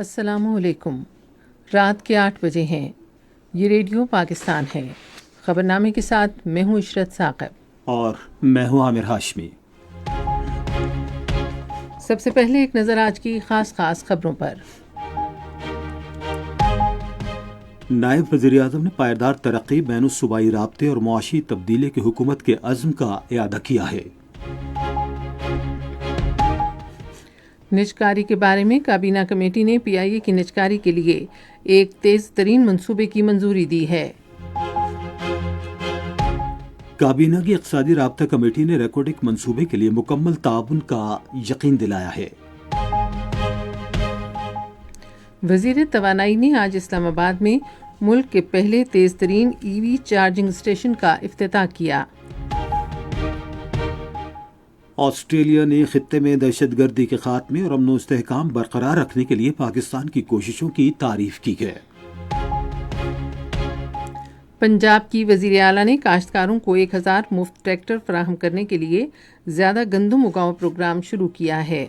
السلام علیکم۔ رات کے 8 بجے ہیں۔ یہ ریڈیو پاکستان ہے۔ خبرنامے کے ساتھ میں ہوں عشرت ثاقب اور میں ہوں عامر ہاشمی۔ سب سے پہلے ایک نظر آج کی خاص خبروں پر۔ نائب وزیر اعظم نے پائیدار ترقی، بین الصوبائی رابطے اور معاشی تبدیلی کی حکومت کے عزم کا اعادہ کیا ہے۔ نجکاری کے بارے میں کابینہ کمیٹی نے پی آئی اے کی نجکاری کے لیے ایک تیز ترین منصوبے کی منظوری دی ہے۔ کابینہ کی اقتصادی رابطہ کمیٹی نے ریکارڈک منصوبے کے لیے مکمل تعاون کا یقین دلایا ہے۔ وزیر توانائی نے آج اسلام آباد میں ملک کے پہلے تیز ترین ای وی چارجنگ اسٹیشن کا افتتاح کیا۔ آسٹریلیا نے خطے میں دہشت گردی کے خاتمے اور امن و استحکام برقرار رکھنے کے لیے پاکستان کی کوششوں کی تعریف کی ہے۔ پنجاب کی وزیر اعلیٰ نے کاشتکاروں کو 1000 مفت ٹریکٹر فراہم کرنے کے لیے زیادہ گندم اگاؤ پروگرام شروع کیا ہے۔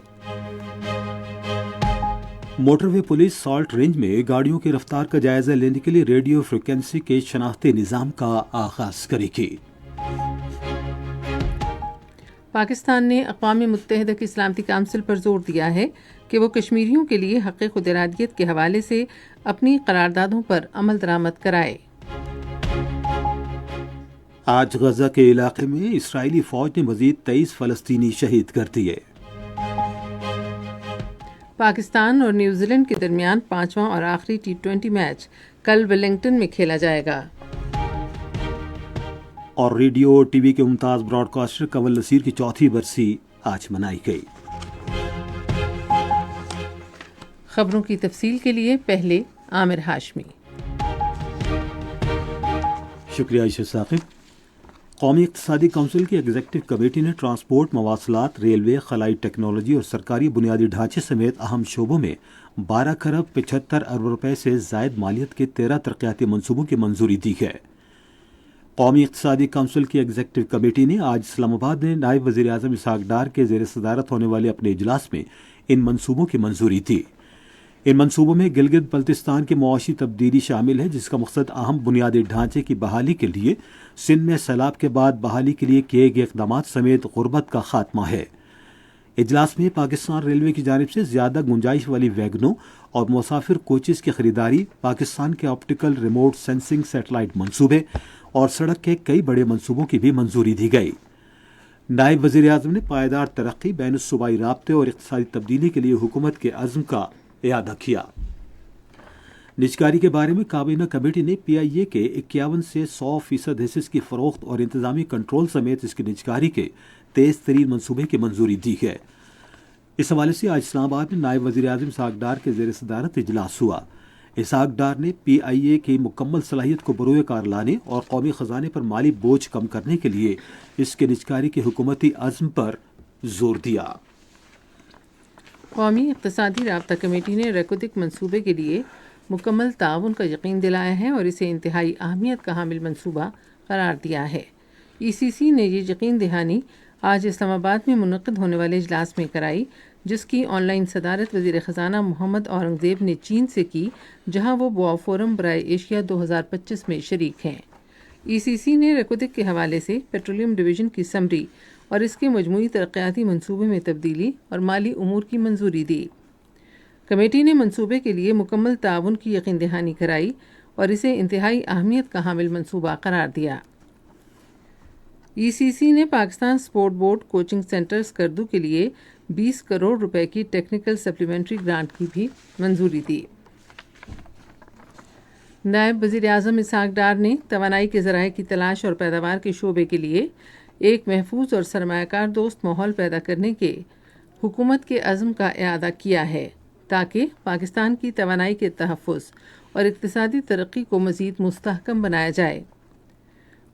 موٹر وے پولیس سالٹ رینج میں گاڑیوں کی رفتار کا جائزہ لینے کے لیے ریڈیو فریکوینسی کے شناختی نظام کا آغاز کرے گی۔ پاکستان نے اقوام متحدہ کی سلامتی کونسل پر زور دیا ہے کہ وہ کشمیریوں کے لیے حق خود ارادیت کے حوالے سے اپنی قراردادوں پر عمل درآمد کرائے۔ آج غزہ کے علاقے میں اسرائیلی فوج نے مزید 23 فلسطینی شہید کر دیے۔ پاکستان اور نیوزی لینڈ کے درمیان 5واں اور آخری T20 میچ کل ویلنگٹن میں کھیلا جائے گا۔ اور ریڈیو اور ٹی وی کے ممتاز براڈ کاسٹر کنول نصیر کی 4تھی برسی آج منائی گئی۔ خبروں کی تفصیل کے لیے پہلے عامر ہاشمی۔ شکریہ عائشہ ثاقب۔ قومی اقتصادی کونسل کی ایگزیکٹو کمیٹی نے ٹرانسپورٹ، مواصلات، ریلوے، خلائی ٹیکنالوجی اور سرکاری بنیادی ڈھانچے سمیت اہم شعبوں میں 12 کروڑ 75 ارب روپے سے زائد مالیت کے 13 ترقیاتی منصوبوں کی منظوری دی ہے۔ قومی اقتصادی کونسل کی ایگزیکٹو کمیٹی نے آج اسلام آباد میں نائب وزیر اعظم اسحاق ڈار کے زیر صدارت ہونے والے اپنے اجلاس میں ان منصوبوں کی منظوری دی۔ ان منصوبوں میں گلگت بلتستان کی معاشی تبدیلی شامل ہے، جس کا مقصد اہم بنیادی ڈھانچے کی بحالی کے لیے سندھ میں سیلاب کے بعد بحالی کے لیے کیے گئے اقدامات سمیت غربت کا خاتمہ ہے۔ اجلاس میں پاکستان ریلوے کی جانب سے زیادہ گنجائش والی ویگنوں اور مسافر کوچز کی خریداری، پاکستان کے آپٹیکل ریموٹ سینسنگ سیٹلائٹ منصوبے اور سڑک کے کئی بڑے منصوبوں کی بھی منظوری دی گئی۔ نائب وزیر اعظم نے پائیدار ترقی، بین الصوبائی رابطے اور اقتصادی تبدیلی کے لیے حکومت کے عزم کا اعادہ کیا۔ نجکاری کے بارے میں کابینہ کمیٹی نے پی آئی اے کے 51 سے 100% حصص کی فروخت اور انتظامی کنٹرول سمیت اس کی نجکاری کے تیز ترین منصوبے کی منظوری دی ہے۔ اس حوالے سے آج اسلام آباد میں نائب وزیر اعظم اسحاق ڈار کے زیر صدارت اجلاس ہوا۔ اسحاق ڈار نے پی آئی اے کی مکمل صلاحیت کو بروئے کار لانے اور قومی خزانے پر مالی بوجھ کم کرنے کے لیے اس کے نجکاری کے حکومتی عزم پر زور دیا۔ قومی اقتصادی رابطہ کمیٹی نے ریکارڈک منصوبے کے لیے مکمل تعاون کا یقین دلایا ہے اور اسے انتہائی اہمیت کا حامل منصوبہ قرار دیا ہے۔ ای سی سی نے یہ یقین دہانی آج اسلام آباد میں منعقد ہونے والے اجلاس میں کرائی، جس کی آن لائن صدارت وزیر خزانہ محمد اورنگزیب نے چین سے کی، جہاں وہ بوا فورم برائے ایشیا 2025 میں شریک ہیں۔ ای سی سی نے ریکارڈک کے حوالے سے پیٹرولیم ڈویژن کی سمری اور اس کے مجموعی ترقیاتی منصوبے میں تبدیلی اور مالی امور کی منظوری دی۔ کمیٹی نے منصوبے کے لیے مکمل تعاون کی یقین دہانی کرائی اور اسے انتہائی اہمیت کا حامل منصوبہ قرار دیا۔ ای سی سی نے Pakistan sport board coaching centre Skardu کے لیے 20 کروڑ روپے کی ٹیکنیکل سپلیمنٹری گرانٹ کی بھی منظوری دی۔ نائب وزیر اعظم اسحاق ڈار نے توانائی کے ذرائع کی تلاش اور پیداوار کے شعبے کے لیے ایک محفوظ اور سرمایہ کار دوست ماحول پیدا کرنے کے حکومت کے عزم کا اعادہ کیا ہے، تاکہ پاکستان کی توانائی کے تحفظ اور اقتصادی ترقی کو مزید مستحکم بنایا جائے۔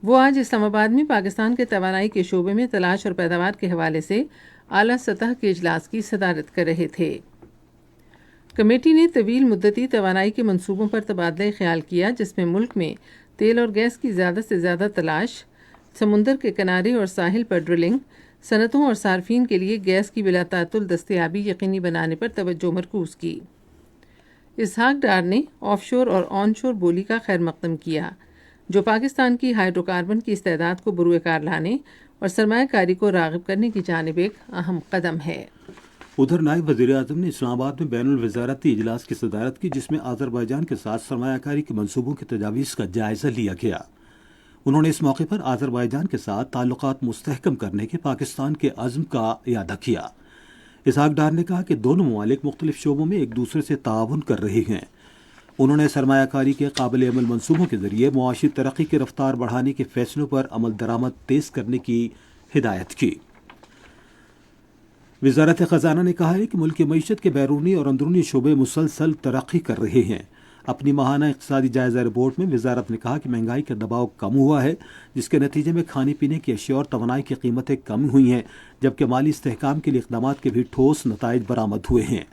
وہ آج اسلام آباد میں پاکستان کے توانائی کے شعبے میں تلاش اور پیداوار کے حوالے سے اعلیٰ سطح کے اجلاس کی صدارت کر رہے تھے۔ کمیٹی نے طویل مدتی توانائی کے منصوبوں پر تبادلہ خیال کیا، جس میں ملک میں تیل اور گیس کی زیادہ سے زیادہ تلاش، سمندر کے کنارے اور ساحل پر ڈرلنگ، صنعتوں اور صارفین کے لیے گیس کی بلا تعطل دستیابی یقینی بنانے پر توجہ مرکوز کی۔ اسحاق ڈار نے آف شور اور آن شور بولی کا خیر مقدم کیا، جو پاکستان کی ہائیڈرو کاربن کی استعداد کو بروئے کار لانے اور سرمایہ کاری کو راغب کرنے کی جانب ایک اہم قدم ہے۔ ادھر نائب وزیر اعظم نے اسلام آباد میں بین الوزارتی اجلاس کی صدارت کی، جس میں آذربائیجان کے ساتھ سرمایہ کاری کے منصوبوں کی تجاویز کا جائزہ لیا گیا۔ انہوں نے اس موقع پر آذربائیجان کے ساتھ تعلقات مستحکم کرنے کے پاکستان کے عزم کا اعادہ کیا۔ اسحاق ڈار نے کہا کہ دونوں ممالک مختلف شعبوں میں ایک دوسرے سے تعاون کر رہے ہیں۔ انہوں نے سرمایہ کاری کے قابل عمل منصوبوں کے ذریعے معاشی ترقی کی رفتار بڑھانے کے فیصلوں پر عمل درآمد تیز کرنے کی ہدایت کی۔ وزارت خزانہ نے کہا ہے کہ ملک کی معیشت کے بیرونی اور اندرونی شعبے مسلسل ترقی کر رہے ہیں۔ اپنی ماہانہ اقتصادی جائزہ رپورٹ میں وزارت نے کہا کہ مہنگائی کا دباؤ کم ہوا ہے، جس کے نتیجے میں کھانے پینے کی اشیاء اور توانائی کی قیمتیں کم ہوئی ہیں، جبکہ مالی استحکام کے لیے اقدامات کے بھی ٹھوس نتائج برآمد ہوئے ہیں۔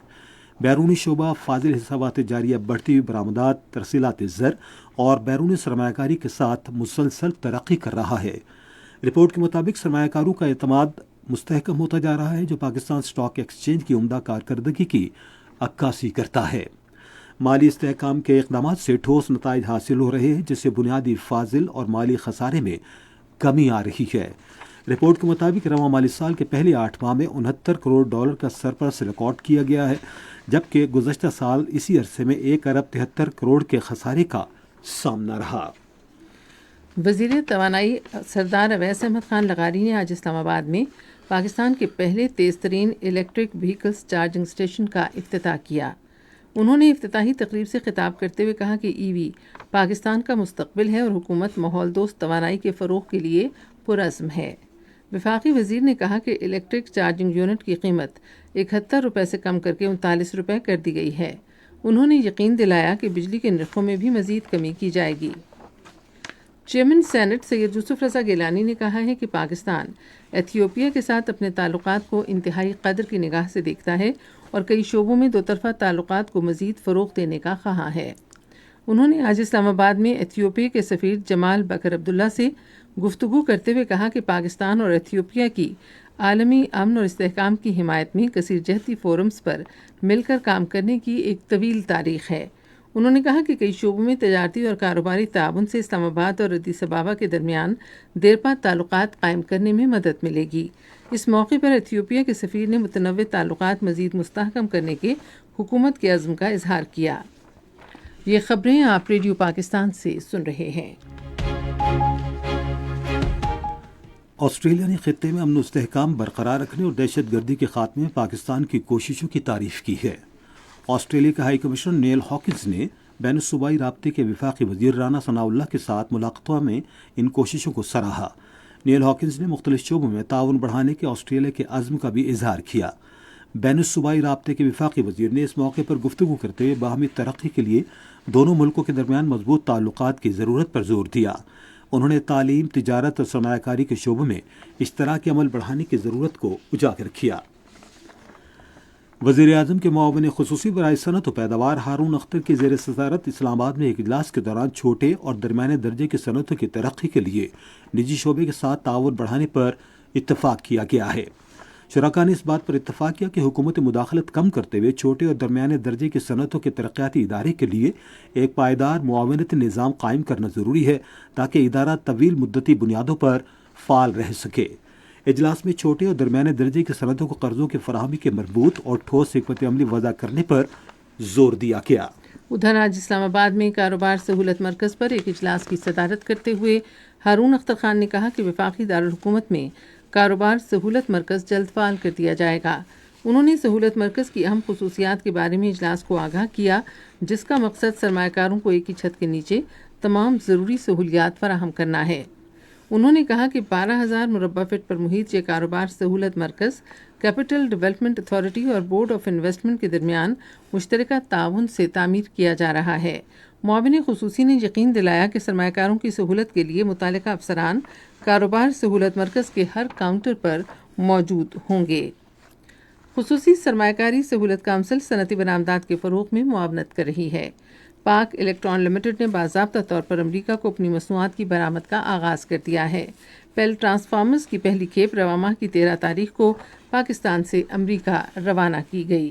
بیرونی شعبہ فاضل حسابات جاریہ، بڑھتی ہوئی برآمدات، ترسیلات زر اور بیرونی سرمایہ کاری کے ساتھ مسلسل ترقی کر رہا ہے۔ رپورٹ کے مطابق سرمایہ کاروں کا اعتماد مستحکم ہوتا جا رہا ہے، جو پاکستان اسٹاک ایکسچینج کی عمدہ کارکردگی کی عکاسی کرتا ہے۔ مالی استحکام کے اقدامات سے ٹھوس نتائج حاصل ہو رہے ہیں، جس سے بنیادی فاضل اور مالی خسارے میں کمی آ رہی ہے۔ رپورٹ کے مطابق رواں مالی سال کے پہلے 8 ماہ میں 69 کروڑ ڈالر کا سرپلس ریکارڈ کیا گیا ہے، جبکہ گزشتہ سال اسی عرصے میں 1 ارب 73 کروڑ کے خسارے کا سامنا رہا۔ وزیر توانائی سردار اویس احمد خان لغاری نے آج اسلام آباد میں پاکستان کے پہلے تیز ترین الیکٹرک وہیکلز چارجنگ اسٹیشن کا افتتاح کیا۔ انہوں نے افتتاحی تقریب سے خطاب کرتے ہوئے کہا کہ ای وی پاکستان کا مستقبل ہے اور حکومت ماحول دوست توانائی کے فروغ کے لیے پرعزم ہے۔ وفاقی وزیر نے کہا کہ الیکٹرک چارجنگ یونٹ کی قیمت 71 روپے سے کم کر کے 39 روپے کر دی گئی ہے۔ انہوں نے یقین دلایا کہ بجلی کے نرخوں میں بھی مزید کمی کی جائے گی۔ چیئرمین سینٹ سید یوسف رضا گیلانی نے کہا ہے کہ پاکستان ایتھیوپیا کے ساتھ اپنے تعلقات کو انتہائی قدر کی نگاہ سے دیکھتا ہے اور کئی شعبوں میں دو طرفہ تعلقات کو مزید فروغ دینے کا خواہاں ہے۔ انہوں نے آج اسلام آباد میں ایتھیوپیا کے سفیر جمال بکر عبداللہ سے گفتگو کرتے ہوئے کہا کہ پاکستان اور ایتھیوپیا کی عالمی امن اور استحکام کی حمایت میں کثیر جہتی فورمز پر مل کر کام کرنے کی ایک طویل تاریخ ہے۔ انہوں نے کہا کہ کئی شعبوں میں تجارتی اور کاروباری تعاون سے اسلام آباد اور ادیس ابابا کے درمیان دیرپا تعلقات قائم کرنے میں مدد ملے گی۔ اس موقع پر ایتھیوپیا کے سفیر نے متنوع تعلقات مزید مستحکم کرنے کے حکومت کے عزم کا اظہار کیا۔ یہ خبریں آپ ریڈیو پاکستان سے سن رہے ہیں۔ آسٹریلیا نے خطے میں امن و استحکام برقرار رکھنے اور دہشت گردی کے خاتمے میں پاکستان کی کوششوں کی تعریف کی ہے۔ آسٹریلیا کے ہائی کمشنر نیل ہاکنز نے بین الصوبائی رابطے کے وفاقی وزیر رانا ثناء اللہ کے ساتھ ملاقاتوں میں ان کوششوں کو سراہا۔ نیل ہاکنز نے مختلف شعبوں میں تعاون بڑھانے کے آسٹریلیا کے عزم کا بھی اظہار کیا۔ بین الصوبائی رابطے کے وفاقی وزیر نے اس موقع پر گفتگو کرتے ہوئے باہمی ترقی کے لیے دونوں ملکوں کے درمیان مضبوط تعلقات کی ضرورت پر زور دیا۔ انہوں نے تعلیم، تجارت اور سرمایہ کاری کے شعبوں میں اشتراکی عمل بڑھانے کی ضرورت کو اجاگر کیا۔ وزیر اعظم کے معاون خصوصی برائے صنعت و پیداوار ہارون اختر کی زیر صدارت اسلام آباد میں ایک اجلاس کے دوران چھوٹے اور درمیانے درجے کی صنعتوں کی ترقی کے لیے نجی شعبے کے ساتھ تعاون بڑھانے پر اتفاق کیا گیا ہے۔ شرکاء نے اس بات پر اتفاق کیا کہ حکومت مداخلت کم کرتے ہوئے چھوٹے اور درمیانے درجے کی صنعتوں کے ترقیاتی ادارے کے لیے ایک پائیدار معاونتی نظام قائم کرنا ضروری ہے تاکہ ادارہ طویل مدتی بنیادوں پر فعال رہ سکے۔ اجلاس میں چھوٹے اور درمیانے درجے کی صنعتوں کو قرضوں کی فراہمی کے مربوط اور ٹھوس حکمت عملی وضع کرنے پر زور دیا گیا۔ ادھر آج اسلام آباد میں کاروبار سہولت مرکز پر ایک اجلاس کی صدارت کرتے ہوئے ہارون اختر خان نے کہا کہ وفاقی دارالحکومت میں کاروبار سہولت مرکز جلد فعال کر دیا جائے گا۔ انہوں نے سہولت مرکز کی اہم خصوصیات کے بارے میں اجلاس کو آگاہ کیا، جس کا مقصد سرمایہ کاروں کو ایک ہی چھت کے نیچے تمام ضروری سہولیات فراہم کرنا ہے۔ انہوں نے کہا کہ 12,000 مربع فٹ پر محیط یہ کاروبار سہولت مرکز کیپٹل ڈیولپمنٹ اتھارٹی اور بورڈ آف انویسٹمنٹ کے درمیان مشترکہ تعاون سے تعمیر کیا جا رہا ہے۔ معاون خصوصی نے یقین دلایا کہ سرمایہ کاروں کی سہولت کے لیے متعلقہ افسران کاروبار سہولت مرکز کے ہر کاؤنٹر پر موجود ہوں گے۔ خصوصی سرمایہ کاری سہولت کونسل صنعتی برآمدات کے فروغ میں معاونت کر رہی ہے۔ پاک الیکٹران لمیٹڈ نے باضابطہ طور پر امریکہ کو اپنی مصنوعات کی برآمد کا آغاز کر دیا ہے۔ پیل ٹرانسفارمرز کی پہلی کھیپ رواں ماہ کی 13 تاریخ کو پاکستان سے امریکہ روانہ کی گئی۔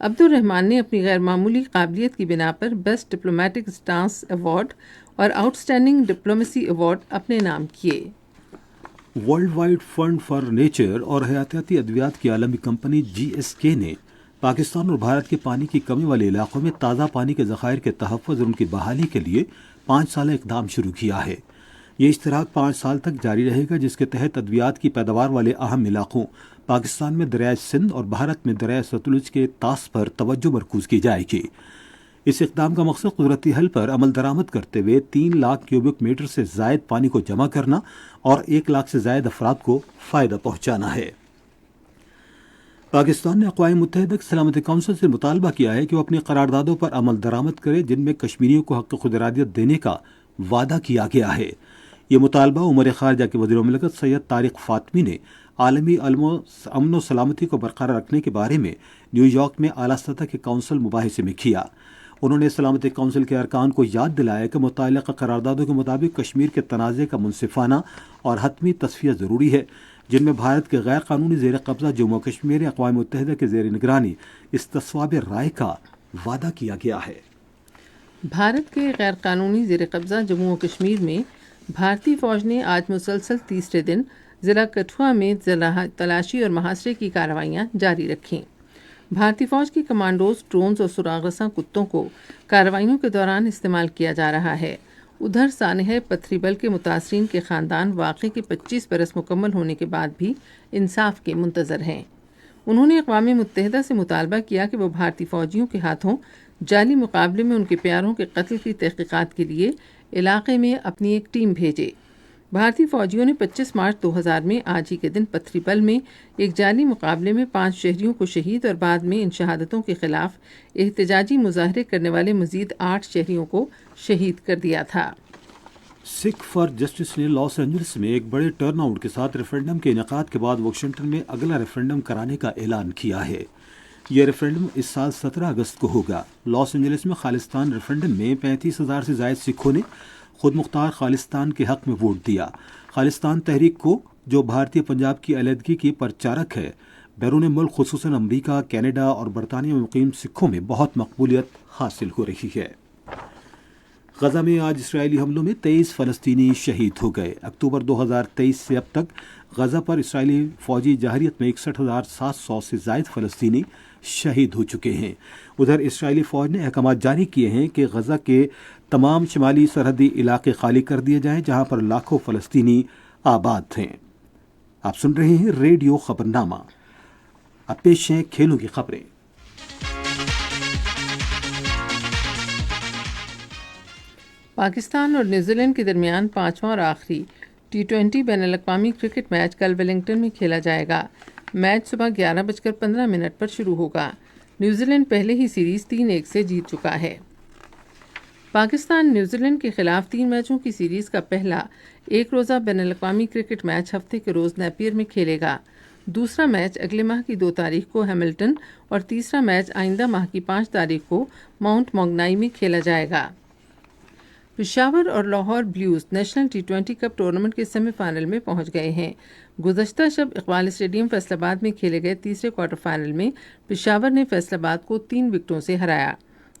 عبد الرحمان نے اپنی غیر معمولی قابلیت کی بنا پر بیسٹ ڈپلومیٹک اسٹانس ایوارڈ اور آؤٹ اسٹینڈنگ ڈپلومیسی ایوارڈ اپنے نام کیے۔ World Wide Fund for Nature اور حیاتیاتی ادویات کی عالمی کمپنی GSK نے پاکستان اور بھارت کے پانی کی کمی والے علاقوں میں تازہ پانی کے ذخائر کے تحفظ اور ان کی بحالی کے لیے 5 سالہ اقدام شروع کیا ہے۔ یہ اشتراک 5 سال تک جاری رہے گا، جس کے تحت ادویات کی پیداوار والے اہم علاقوں پاکستان میں دریائے سندھ اور بھارت میں دریائے ستلج کے طاس پر توجہ مرکوز کی جائے گی۔ اس اقدام کا مقصد قدرتی حل پر عمل درآمد کرتے ہوئے 3 لاکھ کیوبک میٹر سے زائد پانی کو جمع کرنا اور 1 لاکھ سے زائد افراد کو فائدہ پہنچانا ہے۔ پاکستان نے اقوام متحدہ کی سلامتی کونسل سے مطالبہ کیا ہے کہ وہ اپنی قراردادوں پر عمل درآمد کرے جن میں کشمیریوں کو حق خود ارادیت دینے کا وعدہ کیا گیا ہے۔ یہ مطالبہ امور خارجہ کے وزیر مملکت سید طارق فاطمی نے عالمی امن و سلامتی کو برقرار رکھنے کے بارے میں نیو یارک میں اعلیٰ سطح کے کونسل مباحثے میں کیا۔ انہوں نے سلامتی کونسل کے ارکان کو یاد دلایا کہ متعلقہ قراردادوں کے مطابق کشمیر کے تنازع کا منصفانہ اور حتمی تصفیہ ضروری ہے، جن میں بھارت کے غیر قانونی زیر قبضہ جموں و کشمیر اقوام متحدہ کے زیر نگرانی استصواب رائے کا وعدہ کیا گیا ہے۔ بھارت کے غیر قانونی زیر قبضہ جموں و کشمیر میں بھارتی فوج نے آج مسلسل تیسرے دن ضلع کٹھوعہ میں تلاشی اور محاصرے کی کارروائیاں جاری رکھیں۔ بھارتی فوج کی کمانڈوز، ڈرونز اور سراغ رساں کتوں کو کارروائیوں کے دوران استعمال کیا جا رہا ہے۔ ادھر سانحہ پتھری بل کے متاثرین کے خاندان واقعے کے 25 برس مکمل ہونے کے بعد بھی انصاف کے منتظر ہیں۔ انہوں نے اقوام متحدہ سے مطالبہ کیا کہ وہ بھارتی فوجیوں کے ہاتھوں جعلی مقابلے میں ان کے پیاروں کے قتل کی تحقیقات کے لیے علاقے میں اپنی ایک ٹیم بھیجے۔ بھارتی فوجیوں نے 25 مارچ 2000 میں آج ہی کے دن پتھری بل میں ایک جعلی مقابلے میں 5 شہریوں کو شہید اور بعد میں ان شہادتوں کے خلاف احتجاجی مظاہرے کرنے والے مزید 8 شہریوں کو شہید کر دیا تھا۔ سکھ فار جسٹس نے لاس اینجلس میں ایک بڑے ٹرن آؤٹ کے ساتھ ریفرینڈم کے انعقاد کے بعد واشنگٹن میں اگلا ریفرینڈم کرانے کا اعلان کیا ہے۔ یہ ریفرینڈم اس سال 17 اگست کو ہوگا۔ لاس اینجلس میں خالصتان ریفرینڈم میں 35,000 سے زائد سکھوں نے خود مختار خالصتان کے حق میں ووٹ دیا۔ خالصتان تحریک کو، جو بھارتی پنجاب کی علیحدگی کی پرچارک ہے، بیرون ملک خصوصاً امریکہ، کینیڈا اور برطانیہ میں مقیم سکھوں میں بہت مقبولیت حاصل ہو رہی ہے۔ غزہ میں آج اسرائیلی حملوں میں 23 فلسطینی شہید ہو گئے۔ اکتوبر 2023 سے اب تک غزہ پر اسرائیلی فوجی جارحیت میں 61,700 سے زائد فلسطینی شہید ہو چکے ہیں۔ ادھر اسرائیلی فوج نے احکامات جاری کیے ہیں کہ غزہ کے تمام شمالی سرحدی علاقے خالی کر دیے جائیں جہاں پر لاکھوں فلسطینی آباد ہیں۔ آپ سن رہے ہیں ریڈیو خبرنامہ۔ اب پیش ہیں کھیلوں کی خبریں۔ پاکستان اور نیوزی لینڈ کے درمیان 5واں اور آخری T20 بین الاقوامی کرکٹ میچ کل ویلنگٹن میں کھیلا جائے گا۔ میچ صبح 11:15 پر شروع ہوگا۔ نیوزی لینڈ پہلے ہی سیریز 3-1 سے جیت چکا ہے۔ پاکستان نیوزی لینڈ کے خلاف 3 میچوں کی سیریز کا پہلا ایک روزہ بین الاقوامی کرکٹ میچ ہفتے کے روز نیپیر میں کھیلے گا۔ دوسرا میچ اگلے ماہ کی 2 تاریخ کو ہیملٹن اور تیسرا میچ آئندہ ماہ کی 5 تاریخ کو ماؤنٹ مونگنائی میں کھیلا جائے گا۔ پشاور اور Lahore Blues National T20 Cup tournament کے سیمی فائنل میں پہنچ گئے ہیں۔ گزشتہ شب اقبال اسٹیڈیم فیصل آباد میں کھیلے گئے تیسرے کوارٹر فائنل میں پشاور نے فیصل آباد کو 3 وکٹوں سے ہرایا۔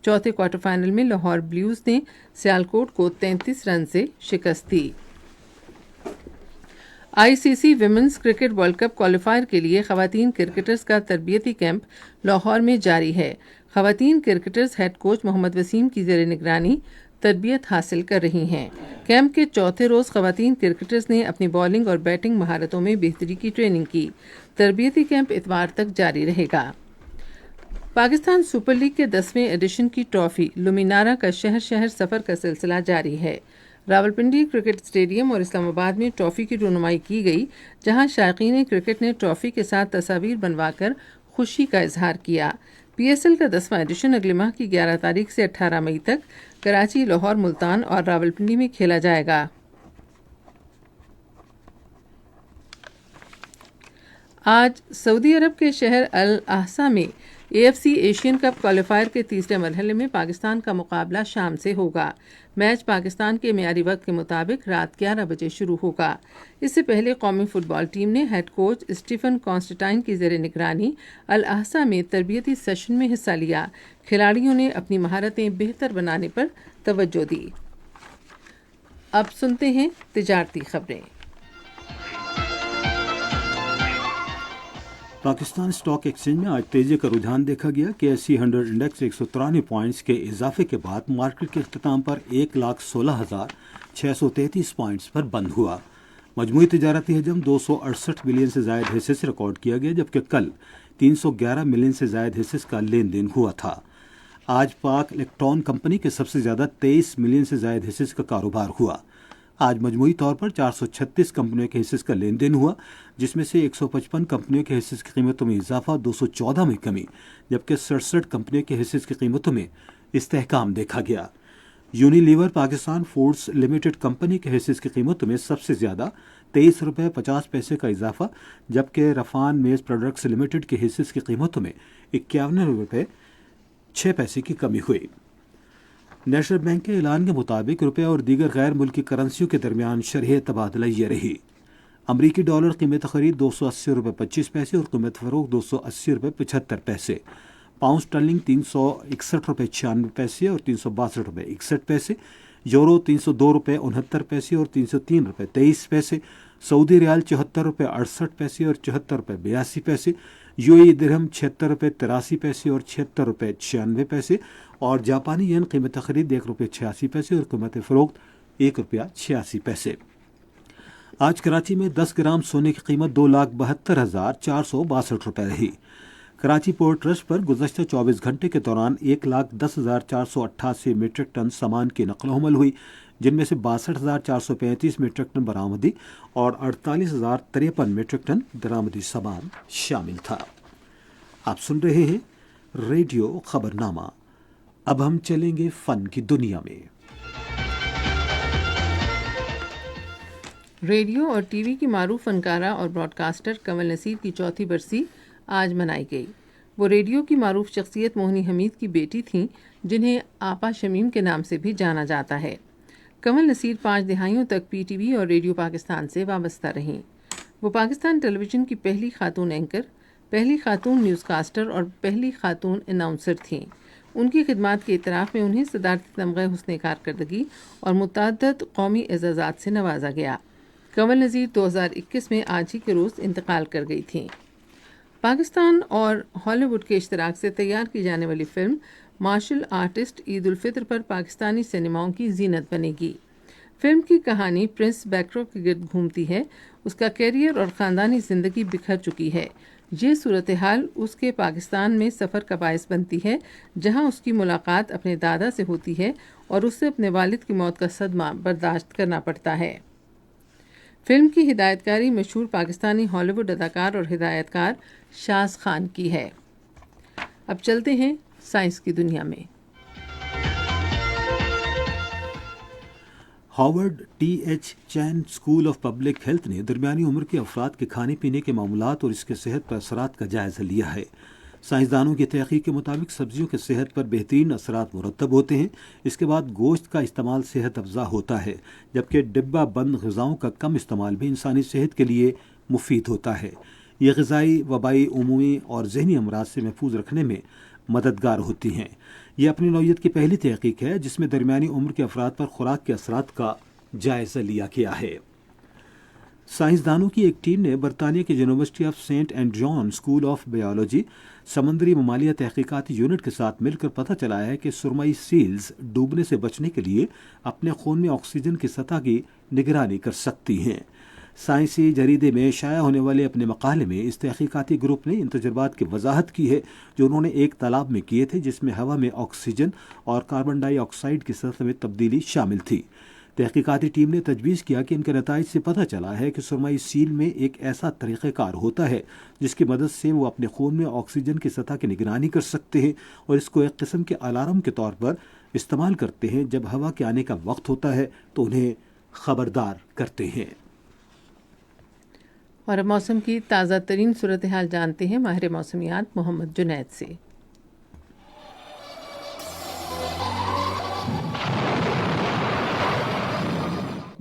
چوتھے کوارٹر فائنل میں لاہور بلیوز نے سیالکوٹ کو 33 رن سے شکست دی۔ ICC women's cricket world cup qualifier کے لیے خواتین کرکٹرز کا تربیتی کیمپ لاہور میں جاری ہے۔ خواتین کرکٹرز ہیڈ کوچ محمد وسیم کی زیر نگرانی تربیت حاصل کر رہی ہیں۔ کیمپ کے چوتھے روز خواتین کرکٹرز نے اپنی بالنگ اور بیٹنگ مہارتوں میں بہتری کی ٹریننگ کی۔ تربیتی کیمپ اتوار تک جاری رہے گا۔ پاکستان سپر لیگ کے 10ویں ایڈیشن کی ٹرافی لومینارا کا شہر شہر سفر کا سلسلہ جاری ہے۔ راولپنڈی کرکٹ اسٹیڈیم اور اسلام آباد میں ٹرافی کی رونمائی کی گئی، جہاں شائقین کرکٹ نے ٹرافی کے ساتھ تصاویر بنوا کر خوشی کا اظہار کیا۔ PSL کا 10واں ایڈیشن اگلے ماہ کی 11 تاریخ سے 18 مئی تک کراچی، لاہور، ملتان اور راولپنڈی میں کھیلا جائے گا۔ آج سعودی عرب کے شہر الاحسا میں AFC ایشین کپ کوالیفائر کے تیسرے مرحلے میں پاکستان کا مقابلہ شام سے ہوگا۔ میچ پاکستان کے معیاری وقت کے مطابق رات 11 بجے شروع ہوگا۔ اس سے پہلے قومی فٹ بال ٹیم نے ہیڈ کوچ اسٹیفن کانسٹنٹائن کی زیر نگرانی الاحسا میں تربیتی سیشن میں حصہ لیا۔ کھلاڑیوں نے اپنی مہارتیں بہتر بنانے پر توجہ دی۔ اب سنتے ہیں تجارتی خبریں۔ پاکستان اسٹاک ایکسچینج میں آج تیزی کا رجحان دیکھا گیا کہ ایس&پی 100 انڈیکس 193 پوائنٹس کے اضافے کے بعد مارکیٹ کے اختتام پر 1,16,633 پوائنٹس پر بند ہوا۔ مجموعی تجارتی حجم 268 ملین سے زائد حصص ریکارڈ کیا گیا، جبکہ کل 311 ملین سے زائد حصص کا لین دین ہوا تھا۔ آج پاک الیکٹران کمپنی کے سب سے زیادہ 23 ملین سے زائد حصص کا کاروبار ہوا۔ آج مجموعی طور پر 436 کمپنیوں کے حصص کا لین دین ہوا، جس میں سے 155 کمپنیوں کے حصص کی قیمتوں میں اضافہ، 214 میں کمی، جبکہ 67 کمپنیوں کے حصص کی قیمتوں میں استحکام دیکھا گیا۔ Unilever Pakistan foods limited company کے حصص کی قیمتوں میں سب سے زیادہ 23 روپے 50 پیسے کا اضافہ، جبکہ رفان میز پروڈکٹس لمیٹڈ کے حصص کی قیمتوں میں 51 روپے 6 پیسے کی کمی ہوئی۔ نیشنل بینک کے اعلان کے مطابق روپے اور دیگر غیر ملکی کرنسیوں کے درمیان شرح تبادلہ یہ رہی: امریکی ڈالر قیمت خرید 280 روپے 25 پیسے اور قیمت فروخت 280 روپے 75 پیسے، پاؤنڈ اسٹرلنگ 361 روپے 96 پیسے اور 362 روپے 61 پیسے، یورو 302 روپے 69 پیسے اور 303 روپے 23 پیسے، سعودی ریال 74 روپے 68 پیسے اور 74 روپے 82 پیسے، یو اے ای درہم 76 روپے 83 پیسے اور 76 روپے 96 پیسے، اور جاپانی ین قیمت خرید 1 روپے 86 پیسے اور قیمت فروخت 1 روپیہ 86 پیسے۔ آج کراچی میں 10 گرام سونے کی قیمت 2,72,462 روپے رہی۔ کراچی پورٹ ٹرسٹ پر گزشتہ 24 گھنٹے کے دوران 1,10,488 میٹرک ٹن سامان کی نقل و حمل ہوئی، جن میں سے 62,435 میٹرک ٹن برآمدی اور 48,053 میٹرک ٹن درآمدی سامان شامل تھا۔ آپ سن رہے ہیں ریڈیو خبرنامہ۔ اب ہم چلیں گے فن کی دنیا میں۔ ریڈیو اور ٹی وی کی معروف فنکارہ اور براڈ کاسٹر کنول نصیر کی 4تھی برسی آج منائی گئی۔ وہ ریڈیو کی معروف شخصیت موہنی حمید کی بیٹی تھیں، جنہیں آپا شمیم کے نام سے بھی جانا جاتا ہے۔ کنول نصیر 5 دہائیوں تک پی ٹی وی اور ریڈیو پاکستان سے وابستہ رہیں۔ وہ پاکستان ٹیلی ویژن کی پہلی خاتون اینکر، پہلی خاتون نیوز کاسٹر اور پہلی خاتون اناؤنسر تھیں۔ ان کی خدمات کے اعتراف میں انہیں صدارتی تمغہ حسن کارکردگی اور متعدد قومی اعزازات سے نوازا گیا۔ کنول نصیر 2021 میں آج ہی کے روز انتقال کر گئی تھیں۔ پاکستان اور ہالی ووڈ کے اشتراک سے تیار کی جانے والی فلم مارشل آرٹسٹ عید الفطر پر پاکستانی سینماؤں کی زینت بنے گی۔ فلم کی کہانی پرنس بیکرو کے گرد گھومتی ہے۔ اس کا کیریئر اور خاندانی زندگی بکھر چکی ہے۔ یہ صورتحال اس کے پاکستان میں سفر کا باعث بنتی ہے، جہاں اس کی ملاقات اپنے دادا سے ہوتی ہے اور اسے اپنے والد کی موت کا صدمہ برداشت کرنا پڑتا ہے۔ فلم کی ہدایت کاری مشہور پاکستانی ہالی ووڈ اداکار اور ہدایت کار شاز خان کی ہے۔ اب چلتے ہیں سائنس کی دنیا میں۔ Harvard T H Chan School of Public Health نے درمیانی عمر کے افراد کے کھانے پینے کے معمولات اور اس کے صحت پر اثرات کا جائزہ لیا ہے۔ سائنسدانوں کی تحقیق کے مطابق سبزیوں کے صحت پر بہترین اثرات مرتب ہوتے ہیں۔ اس کے بعد گوشت کا استعمال صحت افزا ہوتا ہے، جبکہ ڈبہ بند غذاؤں کا کم استعمال بھی انسانی صحت کے لیے مفید ہوتا ہے۔ یہ غذائی، وبائی، عمومی اور ذہنی امراض سے محفوظ رکھنے میں مددگار ہوتی ہیں۔ یہ اپنی نوعیت کی پہلی تحقیق ہے جس میں درمیانی عمر کے افراد پر خوراک کے اثرات کا جائزہ لیا گیا ہے۔ سائنسدانوں کی ایک ٹیم نے برطانیہ کے University of Saint and John School of Biology سمندری ممالیہ تحقیقاتی یونٹ کے ساتھ مل کر پتہ چلایا ہے کہ سرمئی سیلز ڈوبنے سے بچنے کے لیے اپنے خون میں آکسیجن کی سطح کی نگرانی کر سکتی ہیں۔ سائنسی جریدے میں شائع ہونے والے اپنے مقالے میں اس تحقیقاتی گروپ نے ان تجربات کی وضاحت کی ہے جو انہوں نے ایک تالاب میں کیے تھے، جس میں ہوا میں آکسیجن اور کاربن ڈائی آکسائیڈ کی سطح میں تبدیلی شامل تھی۔ تحقیقاتی ٹیم نے تجویز کیا کہ ان کے نتائج سے پتہ چلا ہے کہ سرمئی سیل میں ایک ایسا طریقہ کار ہوتا ہے جس کی مدد سے وہ اپنے خون میں آکسیجن کی سطح کی نگرانی کر سکتے ہیں اور اس کو ایک قسم کے الارم کے طور پر استعمال کرتے ہیں۔ جب ہوا کے آنے کا وقت ہوتا ہے تو انہیں خبردار کرتے ہیں۔ اور اب موسم کی تازہ ترین صورتحال جانتے ہیں ماہر موسمیات محمد جنید سے۔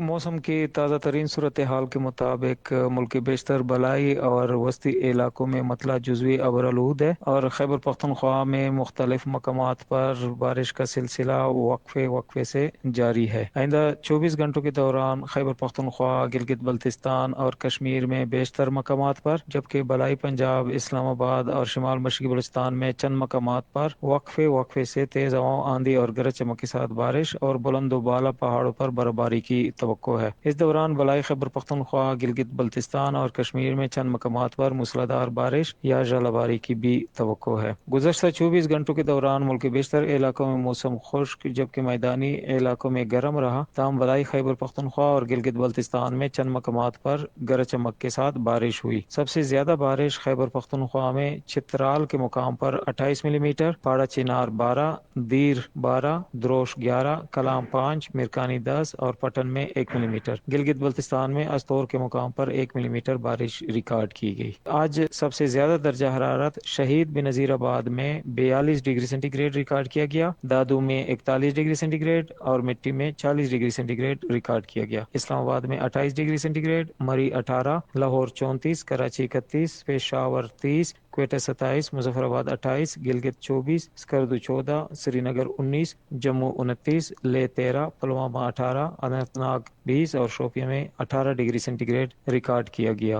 موسم کی تازہ ترین صورتحال کے مطابق ملک کے بیشتر بلائی اور وسطی علاقوں میں مطلع جزوی ابرالود ہے اور خیبر پختونخوا میں مختلف مقامات پر بارش کا سلسلہ وقفے سے جاری ہے۔ آئندہ 24 گھنٹوں کے دوران خیبر پختونخوا، گلگت بلتستان اور کشمیر میں بیشتر مقامات پر، جبکہ بلائی پنجاب، اسلام آباد اور شمال مشرقی بلوچستان میں چند مقامات پر وقفے سے تیز ہواؤں، آندھی اور گرج چمک کے ساتھ بارش اور بلند و بالا پہاڑوں پر برفباری کی توقع ہے۔ اس دوران بلائی خیبر پختونخوا، گلگت بلتستان اور کشمیر میں چند مقامات پر موسلادھار بارش یا ژالہ باری کی بھی توقع ہے۔ گزشتہ 24 گھنٹوں کے دوران ملک کے بیشتر علاقوں میں موسم خشک جبکہ میدانی علاقوں میں گرم رہا، تاہم بلائی خیبر پختونخوا اور گلگت بلتستان میں چند مقامات پر گرج چمک کے ساتھ بارش ہوئی۔ سب سے زیادہ بارش خیبر پختونخوا میں چترال کے مقام پر 28 ملی میٹر، پاڑا چنار 12، دیر 12، دروش 11، کلام 5، مرکانی 10 اور پٹن میں 1 ملی میٹر۔ گلگت بلتستان میں استور کے مقام پر 1 ملی میٹر بارش ریکارڈ کی گئی۔ آج سب سے زیادہ درجہ حرارت شہید بنظیر آباد میں 42 ڈگری سینٹی گریڈ ریکارڈ کیا گیا، دادو میں 41 ڈگری سینٹی گریڈ اور مٹی میں 40 ڈگری سینٹی گریڈ ریکارڈ کیا گیا۔ اسلام آباد میں 28 ڈگری سینٹی گریڈ، مری 18، لاہور 34، کراچی 31، پشاور 30، کوئٹہ 27، مظفر آباد 28، گلگت 24، سکردو 14، سری نگر 19، جموں 29، لے 13، پلوامہ 18، اننت ناگ 20 اور شوپیاں میں 18 ڈگری سینٹی گریڈ ریکارڈ کیا گیا۔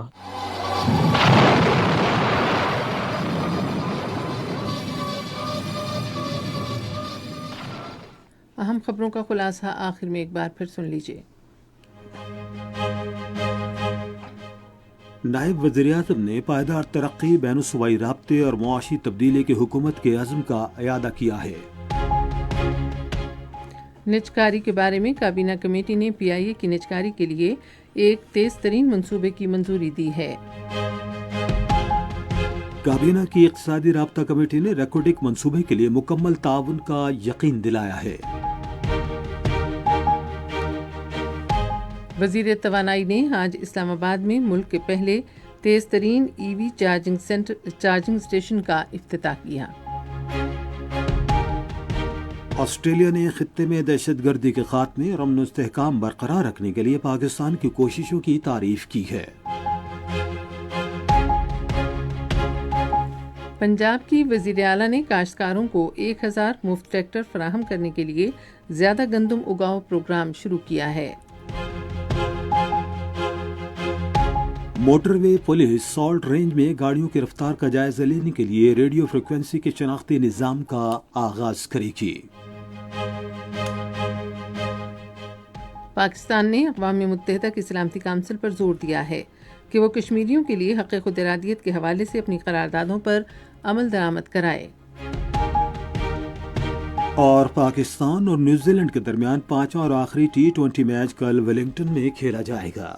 اہم خبروں کا خلاصہ آخر میں ایک بار پھر سن لیجیے۔ نائب وزیر اعظم نے پائیدار ترقی، بین الصوبائی رابطے اور معاشی تبدیلی کی حکومت کے عزم کا اعادہ کیا ہے۔ نجکاری کے بارے میں کابینہ کمیٹی نے پی آئی اے کی نجکاری کے لیے ایک تیز ترین منصوبے کی منظوری دی ہے۔ کابینہ کی اقتصادی رابطہ کمیٹی نے ریکوڈک منصوبے کے لیے مکمل تعاون کا یقین دلایا ہے۔ وزیر توانائی نے آج اسلام آباد میں ملک کے پہلے تیز ترین ای وی چارجنگ اسٹیشن کا افتتاح کیا۔ آسٹریلیا نے خطے میں دہشت گردی کے خاتمے اور امن و استحکام برقرار رکھنے کے لیے پاکستان کی کوششوں کی تعریف کی ہے۔ پنجاب کی وزیر اعلیٰ نے کاشتکاروں کو 1000 مفت ٹریکٹر فراہم کرنے کے لیے زیادہ گندم اگاؤ پروگرام شروع کیا ہے۔ موٹر وے پولیس سالٹ رینج میں گاڑیوں کی رفتار کا جائزہ لینے کے لیے ریڈیو فریکوینسی کے شناختی نظام کا آغاز کرے گی۔ پاکستان نے اقوام متحدہ کی سلامتی کونسل پر زور دیا ہے کہ وہ کشمیریوں کے لیے حق خود ارادیت کے حوالے سے اپنی قراردادوں پر عمل درآمد کرائے۔ اور پاکستان اور نیوزی لینڈ کے درمیان 5واں اور آخری T20 میچ کل ویلنگٹن میں کھیلا جائے گا۔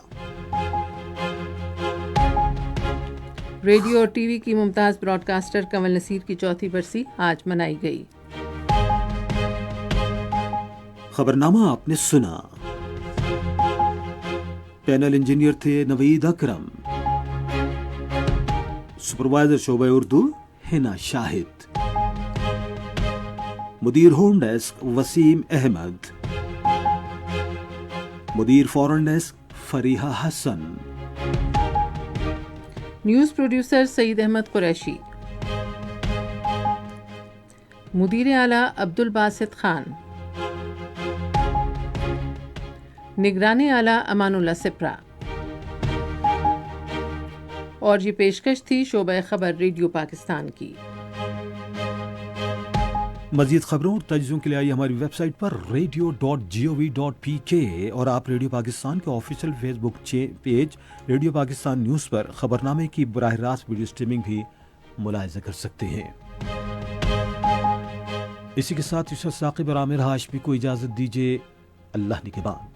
ریڈیو اور ٹی وی کی ممتاز براڈ کاسٹر کنول نصیر کی 4تھی برسی آج منائی گئی۔ خبرنامہ آپ نے سنا۔ پینل انجینئر تھے نوید اکرم، سپروائزر شعبہ اردو ہنا شاہد، مدیر ہوم ڈیسک وسیم احمد، مدیر فورن ڈیسک فریحہ حسن، نیوز پروڈیوسر سعید احمد قریشی، مدیر اعلیٰ عبد الباسط خان، نگران اعلیٰ امان اللہ سپرا، اور یہ پیشکش تھی شعبہ خبر ریڈیو پاکستان کی۔ مزید خبروں اور تجزیوں کے لیے آئیے ہماری ویب سائٹ پر radio.gov.pk اور آپ ریڈیو پاکستان کے آفیشیل فیس بک پیج ریڈیو پاکستان نیوز پر خبرنامے کی براہ راست ویڈیو سٹریمنگ بھی ملاحظہ کر سکتے ہیں۔ اسی کے ساتھ یوسف ثاقب اور عامر ہاشمی کو اجازت دیجیے۔ اللہ نگہبان۔